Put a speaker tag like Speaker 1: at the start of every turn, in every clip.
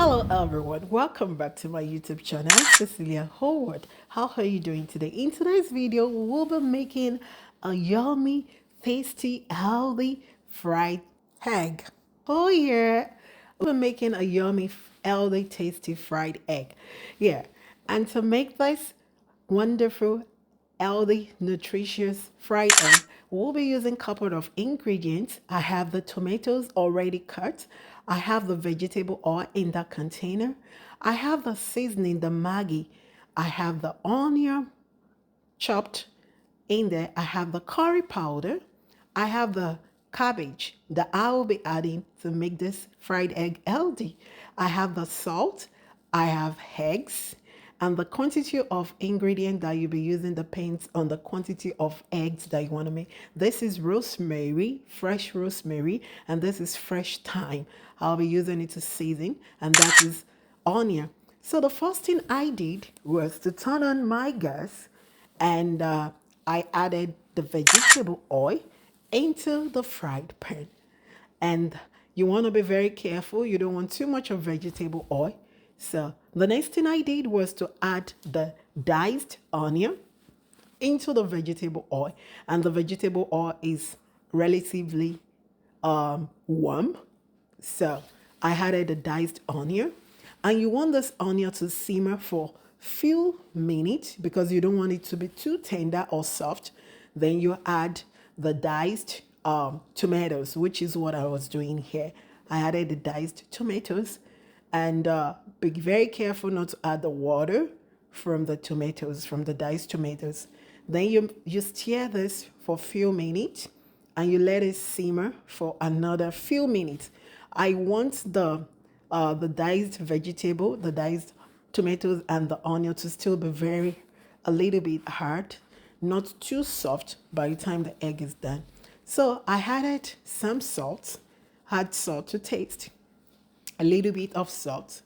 Speaker 1: Hello everyone, welcome back to my YouTube channel. I'm Cecilia Howard. How are you doing today? In today's video, we'll be making a yummy, tasty, healthy fried egg. Oh yeah, we'll be making a yummy, healthy, tasty fried egg. Yeah, and to make this wonderful, healthy, nutritious fried egg, we'll be using a couple of ingredients. I have the tomatoes already cut. I have the vegetable oil in that container. I have the seasoning, the Maggi. I have the onion chopped in there. I have the curry powder. I have the cabbage that I will be adding to make this fried egg healthy. I have the salt. I have eggs. And the quantity of ingredient that you'll be using depends on the quantity of eggs that you want to make. This is rosemary, fresh rosemary, and this is fresh thyme. I'll be using it to season, and that is onion. So the first thing I did was to turn on my gas, and I added the vegetable oil into the fried pan. And you want to be very careful. You don't want too much of vegetable oil. So the next thing I did was to add the diced onion into the vegetable oil. And the vegetable oil is relatively warm. So I added the diced onion. And you want this onion to simmer for few minutes because you don't want it to be too tender or soft. Then you add the diced tomatoes, which is what I was doing here. I added the diced tomatoes, and be very careful not to add the water from the tomatoes, from the diced tomatoes. Then you stir this for a few minutes and you let it simmer for another few minutes. I want the diced vegetable, the diced tomatoes and the onion to still be a little bit hard, not too soft by the time the egg is done. So I added some salt, add salt to taste, a little bit of salt.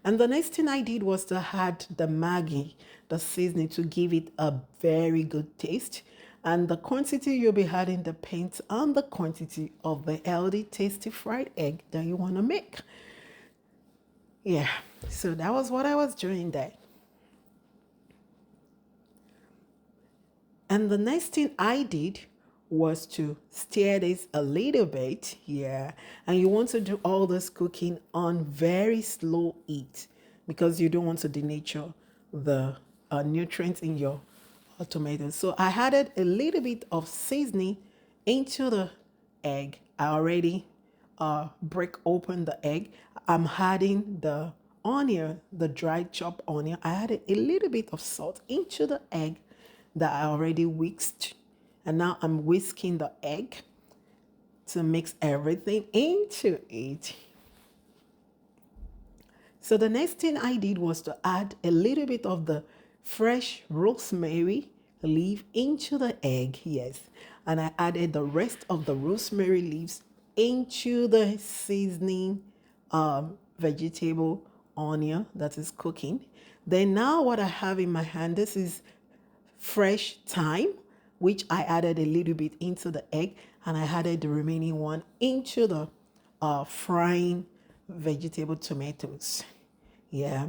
Speaker 1: And the next thing I did was to add the Maggi, the seasoning, to give it a very good taste. And the quantity you'll be adding depends on the quantity of the healthy, tasty fried egg that you want to make. Yeah, so that was what I was doing there. And the next thing I did was to stir this a little bit. Yeah, and you want to do all this cooking on very slow heat because you don't want to denature the nutrients in your tomatoes. So I added a little bit of seasoning into the egg. I already break open the egg. I'm adding the onion, the dried chopped onion. I added a little bit of salt into the egg that I already whisked. And now I'm whisking the egg to mix everything into it. So the next thing I did was to add a little bit of the fresh rosemary leaf into the egg. Yes. And I added the rest of the rosemary leaves into the seasoning vegetable onion that is cooking. Then now what I have in my hand, this is fresh thyme, which I added a little bit into the egg, and I added the remaining one into the frying vegetable tomatoes. Yeah,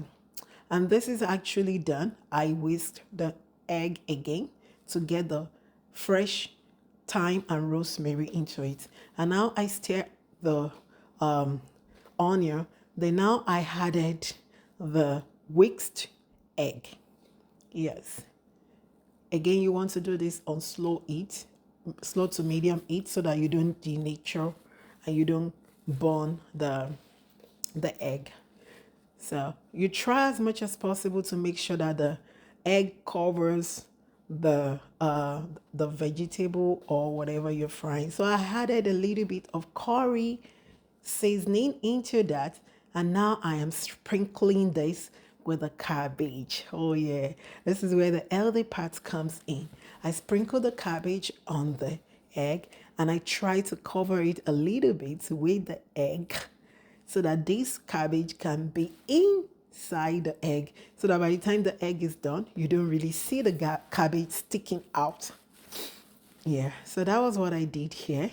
Speaker 1: and this is actually done. I whisked the egg again to get the fresh thyme and rosemary into it, and now I stir the onion. Then now I added the whisked egg. Yes, again, you want to do this on slow heat, slow to medium heat, so that you don't denature and you don't burn the egg. So you try as much as possible to make sure that the egg covers the vegetable or whatever you're frying. So I added a little bit of curry seasoning into that, and now I am sprinkling this with the cabbage. Oh yeah, this is where the healthy part comes in. I sprinkle the cabbage on the egg and I try to cover it a little bit with the egg so that this cabbage can be inside the egg, so that by the time the egg is done, you don't really see the cabbage sticking out. Yeah, so that was what I did here.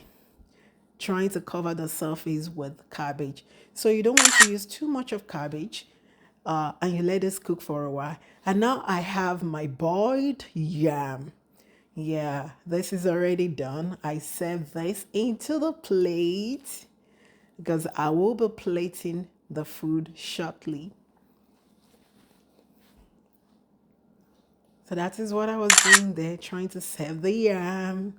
Speaker 1: trying to cover the surface with cabbage. So you don't want to use too much of cabbage, and you let this cook for a while. And now I have my boiled yam. Yeah, this is already done. I serve this into the plate because I will be plating the food shortly. So that is what I was doing there, trying to serve the yam.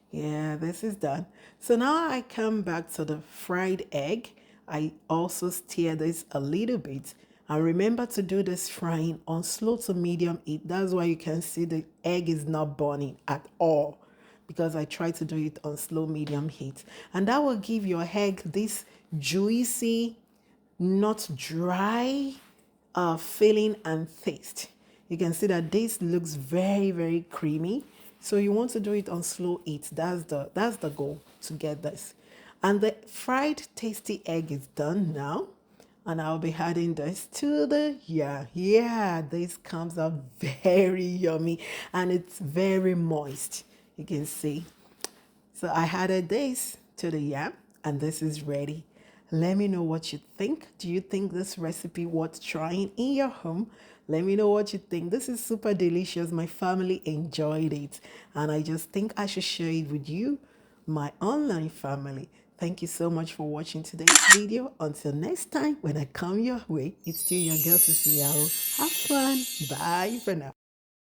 Speaker 1: Yeah, this is done. So now I come back to the fried egg. I also stir this a little bit. And remember to do this frying on slow to medium heat. That's why you can see the egg is not burning at all, because I try to do it on slow medium heat. And that will give your egg this juicy, not dry filling and taste. You can see that this looks very, very creamy. So you want to do it on slow heat. That's the goal, to get this. And the fried tasty egg is done now. And I'll be adding this to the, yeah, this comes out very yummy and it's very moist. You can see. So I added this to the yam and this is ready. Let me know what you think. Do you think this recipe worth trying in your home? Let me know what you think. This is super delicious. My family enjoyed it and I just think I should share it with you, my online family. Thank you so much for watching today's video. Until next time, when I come your way, it's still your girl Cecilia. Have fun. Bye for now.